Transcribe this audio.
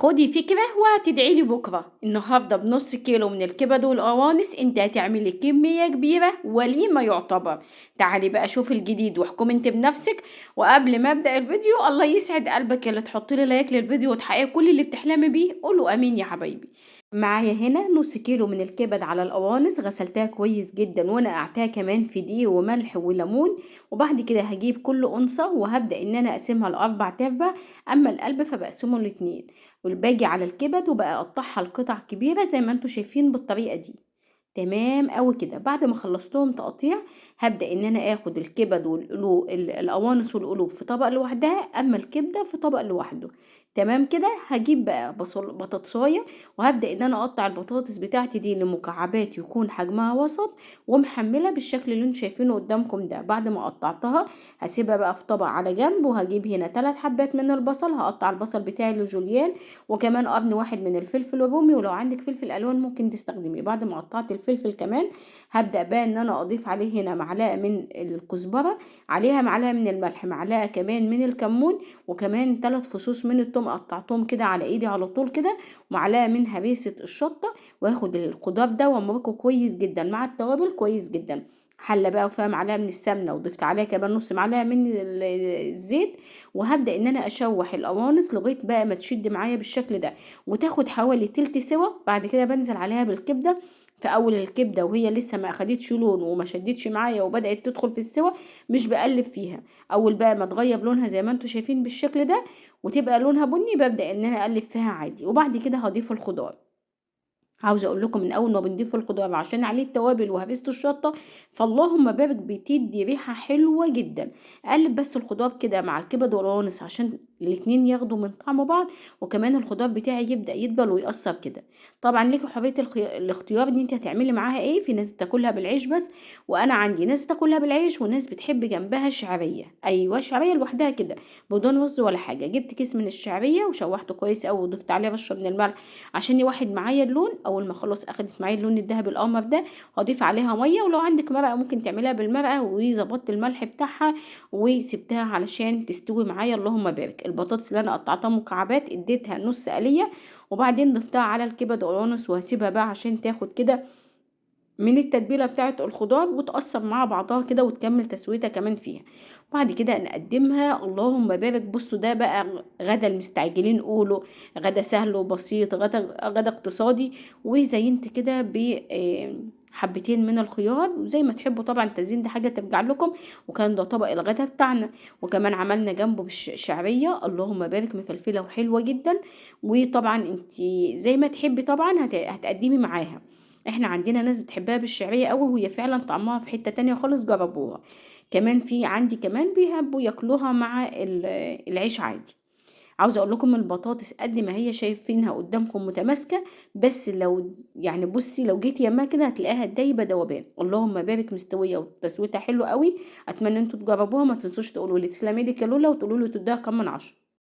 خدي فكرة وهتدعيلي بكرة. النهاردة بنص كيلو من الكبد والقوانص انت هتعملي كمية كبيرة وليمة يعتبر. تعالي بقى شوفي الجديد واحكمي انت بنفسك. وقبل ما ابدأ الفيديو، الله يسعد قلبك اللي تحطي لي لايك للفيديو وتحققي كل اللي بتحلمي بيه، قولوا امين يا حبايبي. معايا هنا نص كيلو من الكبد على القوانص، غسلتها كويس جدا ونقعتها كمان في دقيق وملح وليمون. وبعد كده هجيب كل انثى وهبدأ ان انا اقسمها لاربع تربع. اما القلب فبقسمه لاتنين، والباقي على الكبد وبقى اقطعها لقطع كبيرة زي ما انتوا شايفين بالطريقة دي. تمام اوي كده. بعد ما خلصتهم تقطيع، هبدأ ان انا اخد الكبد والقلوب القوانص والقلوب في طبق لوحدها، اما الكبدة في طبق لوحده. تمام كده. هجيب بقى بطاطساية، وهبدأ ان انا اقطع البطاطس بتاعتي دي لمكعبات يكون حجمها وسط ومحملة بالشكل اللي انتوا شايفينه قدامكم ده. بعد ما قطعتها هسيبها بقى في طبق على جنب، وهجيب هنا 3 حبات من البصل، هقطع البصل بتاعي لجوليان، وكمان قرن واحد من الفلفل الرومي، ولو عندك فلفل الوان ممكن تستخدميه. بعد ما قطعت الفلفل كمان، هبدأ بقى ان انا اضيف عليه هنا معلقة من الكزبرة، عليها معلقة من الملح، معلقة كمان من الكمون، وكمان 3 فصوص من الثوم قطعتهم كده على ايدي على طول كده، ومعلقة من هريسة الشطة. واخد الخضار ده وامركه كويس جدا مع التوابل كويس جدا. حله بقى وفيها معلقه من السمنه، وضفت عليها كمان نص معلقه من الزيت. وهبدا ان انا اشوح القوانص لغايه بقى ما تشد معايا بالشكل ده، وتاخد حوالي تلت سوا. بعد كده بنزل عليها بالكبده في اول الكبده وهي لسه ما اخدتش لون وما شدتش معايا وبدات تدخل في السوا، مش بقلب فيها. اول بقى ما تغير لونها زي ما انتوا شايفين بالشكل ده وتبقى لونها بني، ببدا ان انا اقلب فيها عادي. وبعد كده هضيف الخضار. عاوزه اقول لكم من اول ما بنضيف الخضار عشان عليه التوابل وهريسه الشطه، فاللهم بارك بتدي ريحه حلوه جدا. اقلب بس الخضار كده مع الكبد والقوانص عشان الاتنين ياخدوا من طعم بعض، وكمان الخضار بتاعي يبدا يدبل ويقصر كده. طبعا ليكي حريه الاختيار ان انت هتعملي معاها ايه. في ناس تاكلها بالعيش بس، وانا عندي ناس تاكلها بالعيش وناس بتحب جنبها شعريه. ايوه، شعريه لوحدها كده بدون رز ولا حاجه. جبت كيس من الشعريه وشوحته كويس قوي وضفت عليه رشه من الملح عشان يوحد معايا اللون. اول ما خلاص اخدت معايا اللون الذهبي القمر ده، هضيف عليها ميه، ولو عندك مرقه ممكن تعمليها بالمرقه، وظبطت الملح بتاعها وسبتها علشان تستوي معايا. اللهم بارك. البطاطس اللي انا قطعتها مكعبات اديتها نص قليه، وبعدين ضفتها على الكبد والقوانص، وهسيبها بقى عشان تاخد كده من التتبيله بتاعه الخضار وتقصر مع بعضها كده وتكمل تسويتها كمان فيها. بعد كده نقدمها. اللهم بارك. بصوا ده بقى غدا المستعجلين قولوا، غدا سهل وبسيط، غدا اقتصادي. وزينت كده ب حبتين من الخيار وزي ما تحبوا طبعا. التزيين دي حاجه ترجع لكم. وكان ده طبق الغدا بتاعنا. وكمان عملنا جنبه بالشعريه اللهم بارك مفلفله وحلوه جدا. وطبعا انت زي ما تحبي طبعا هتقدمي معاها. احنا عندنا ناس بتحبها بالشعرية قوي، وهي فعلا طعمها في حتة تانية خالص، جربوها. كمان في عندي كمان بيحبوا ياكلوها مع العيش عادي. عاوزه اقول لكم البطاطس قد ما هي شايفينها قدامكم متماسكه، بس لو يعني بصي لو جيت يمها كده هتلاقيها دايبه دوبان. اللهم بارك مستويه وتسويتها حلوه قوي. اتمنى انتوا تجربوها. ما تنسوش تقولوا لي تسلمي ايدك يا لولا، وتقولوا لي تديها كام من 10.